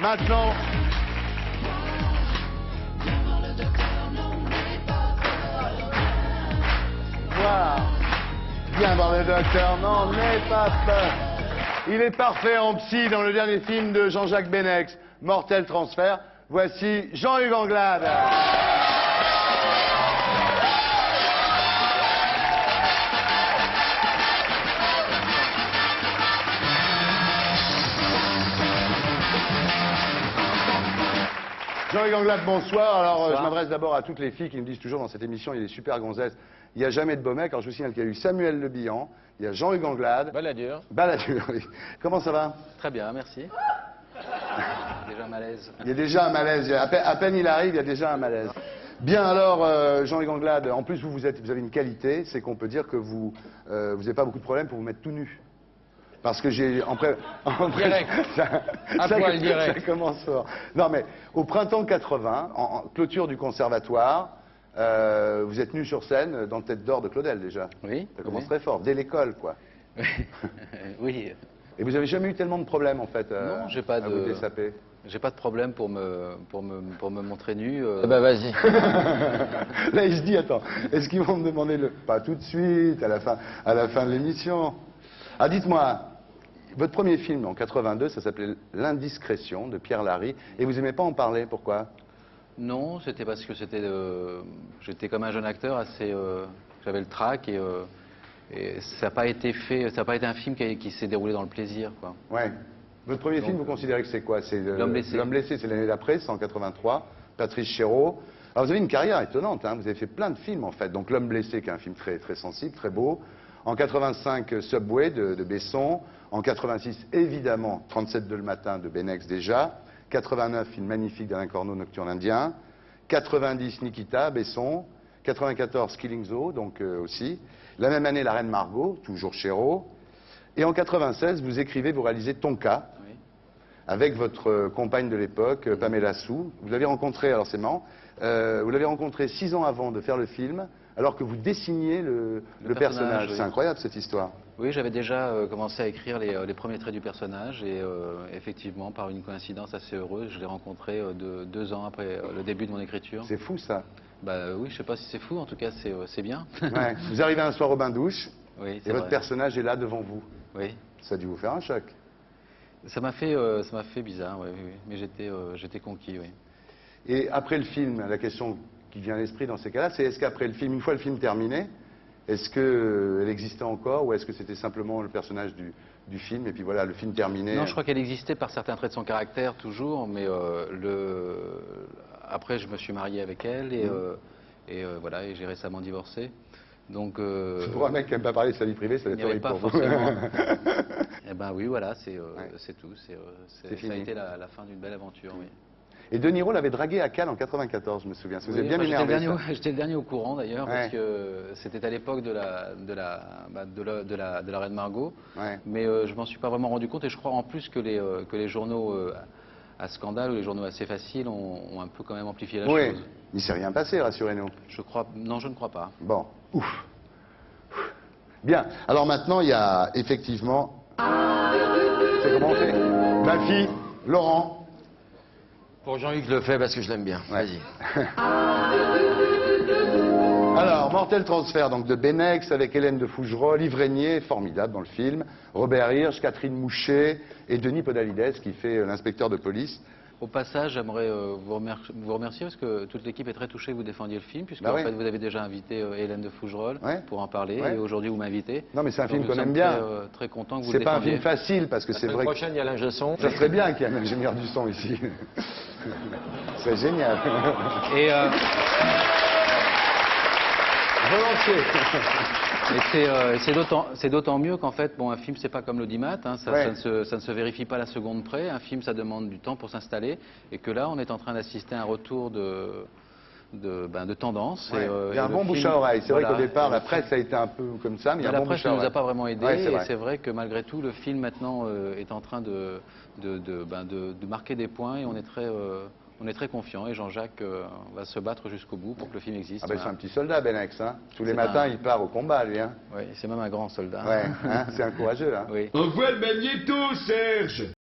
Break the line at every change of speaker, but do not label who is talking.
Maintenant... Voilà. Viens voir le docteur, non, n'aie pas peur. Il est parfait en psy dans le dernier film de Jean-Jacques Benex, Mortel Transfert. Voici Jean-Hugues Anglade. Jean-Hugues Anglade, bonsoir. Alors,
Bonsoir.
je m'adresse d'abord à toutes les filles qui me disent toujours dans cette émission, il y a des super gonzesses, il n'y a jamais de beau mec. Alors, je vous signale qu'il y a eu Samuel Le Bihan, il y a Jean-Hugues Anglade.
Balladur.
Balladur, oui. Comment ça va?
Très bien, merci. Déjà un malaise.
Il y a déjà un malaise. À peine il arrive, il y a déjà un malaise. Bien alors, Jean-Hugues Anglade, en plus vous avez une qualité, c'est qu'on peut dire que vous n'avez pas beaucoup de problèmes pour vous mettre tout nu. Parce que j'ai...
Direct. À poil direct.
Ça commence fort. Non mais, au printemps 80, en clôture du conservatoire, vous êtes nu sur scène dans Tête d'or de Claudel déjà.
Oui.
Ça commence
oui.
très fort, dès l'école quoi.
Oui.
Et vous avez jamais eu tellement de problèmes en fait
Non, j'ai pas
à vous
de...
dessaper.
J'ai pas de problème pour me montrer nu.
Bah vas-y.
Là, il se dit, attends, est-ce qu'ils vont me demander le... Pas tout de suite, à la fin de l'émission. Ah, dites-moi, votre premier film en 82, ça s'appelait L'Indiscrétion de Pierre Larry, et vous aimez pas en parler, pourquoi?
Non, c'était parce que j'étais comme un jeune acteur assez... J'avais le trac et ça n'a pas été fait, ça n'a pas été un film qui s'est déroulé dans le plaisir, quoi.
Ouais. Votre premier film, vous considérez que c'est quoi? C'est
L'Homme blessé.
L'Homme blessé, c'est l'année d'après, c'est en 83. Patrice Chéreau. Alors vous avez une carrière étonnante, hein. Vous avez fait plein de films en fait. Donc L'Homme blessé, qui est un film très, très sensible, très beau. En 85, Subway de Besson. En 86, évidemment, 37 de le matin de Benex déjà. 89, film magnifique d'Alain Corneau, Nocturne indien. 90, Nikita, Besson. 94, Killing Zoo, donc aussi. La même année, La Reine Margot, toujours Chéreau. Et en 96, vous écrivez, vous réalisez Tonka,
Oui.
avec votre compagne de l'époque, Pamela Sou. Vous l'avez rencontré, alors c'est marrant, vous l'avez rencontré 6 ans avant de faire le film, alors que vous dessiniez le personnage.
Oui.
C'est incroyable cette histoire.
Oui, j'avais déjà commencé à écrire les premiers traits du personnage et effectivement, par une coïncidence assez heureuse, je l'ai rencontré 2 ans après le début de mon écriture.
C'est fou ça.
Bah oui, je sais pas si c'est fou, en tout cas c'est bien.
Ouais. Vous arrivez un soir au bain-douche,
Oui,
et
c'est
votre
vrai.
personnage est là devant vous.
Oui.
Ça a dû vous faire un choc.
Ça m'a fait bizarre, oui, oui, oui. Mais j'étais conquis, oui.
Et après le film, la question qui vient à l'esprit dans ces cas-là, c'est est-ce qu'après le film, une fois le film terminé, est-ce qu'elle existait encore ou est-ce que c'était simplement le personnage du film et puis voilà, le film terminé?
Non, je crois qu'elle existait par certains traits de son caractère toujours, mais après je me suis marié avec elle et voilà, et j'ai récemment divorcé. Donc
Pour un mec qui n'aime pas parler de sa vie privée, ça
il
doit être
n'y avait
horrible
pas
pour vous.
forcément. Eh ben oui, voilà, c'est tout. Ça a
fini.
été la fin d'une belle aventure, oui.
Et De Niro l'avait dragué à Cannes en 94, je me souviens. Ça vous
Oui,
avez bien
enfin,
énervé. Ça.
j'étais le dernier au courant d'ailleurs,
Ouais.
parce que c'était à l'époque de la Reine Margot.
Ouais.
Mais je m'en suis pas vraiment rendu compte et je crois en plus que les journaux à scandale ou les journaux assez faciles ont un peu quand même amplifié la
Oui,
chose.
il s'est rien passé, rassurez-nous.
Non, je ne crois pas.
Bon, ouf. Bien, alors maintenant il y a effectivement... C'est comment on fait? Ma fille, Laurent.
Pour Jean-Hugues, je le fais parce que je l'aime bien.
Ouais.
Vas-y.
Alors, Mortel Transfert, donc de Benex, avec Hélène de Fougerolles, Yves Régnier, formidable dans le film, Robert Hirsch, Catherine Mouchet et Denis Podalides, qui fait l'inspecteur de police.
Au passage, j'aimerais vous remercier parce que toute l'équipe est très touchée que vous défendiez le film, puisque
Bah
en
oui.
fait vous avez déjà invité Hélène de Fougerolles
Ouais.
pour en parler,
Ouais.
et aujourd'hui vous m'invitez.
Non, mais c'est un
Donc,
film qu'on
nous
aime
sommes
bien.
Très content que vous
C'est
le
pas un
défendiez.
film facile, parce que
La
c'est
semaine
vrai que...
prochaine, il y a l'ingé son.
Ça serait bien qu'il y ait un ingénieur du son ici. C'est génial.
Et
Volontiers.
c'est d'autant mieux qu'en fait, bon, un film c'est pas comme l'audimat, hein,
Ouais.
ça ne se vérifie pas à la seconde près. Un film, ça demande du temps pour s'installer, et que là, on est en train d'assister à un retour de tendance.
Ouais.
Et,
Il y a un
et
bon
le
bouche
film,
à oreille. C'est vrai
voilà,
qu'au départ,
et
la
le
presse a été un peu comme ça, mais il y a
la
un bon
presse
bouche à
ne nous
oreille.
a pas vraiment aidés,
Ouais, c'est
et
vrai.
c'est vrai que malgré tout, le film maintenant est en train de marquer des points, et on est très confiant, et Jean-Jacques va se battre jusqu'au bout pour que le film existe.
Ah ben c'est
Voilà.
un petit soldat, Benex. Hein. Tous les
C'est
matins,
un-
il part au combat, lui. Hein.
Oui, c'est même un grand soldat.
Ouais, hein, c'est un courageux, hein.
Oui.
Envoie le magnéto, Serge!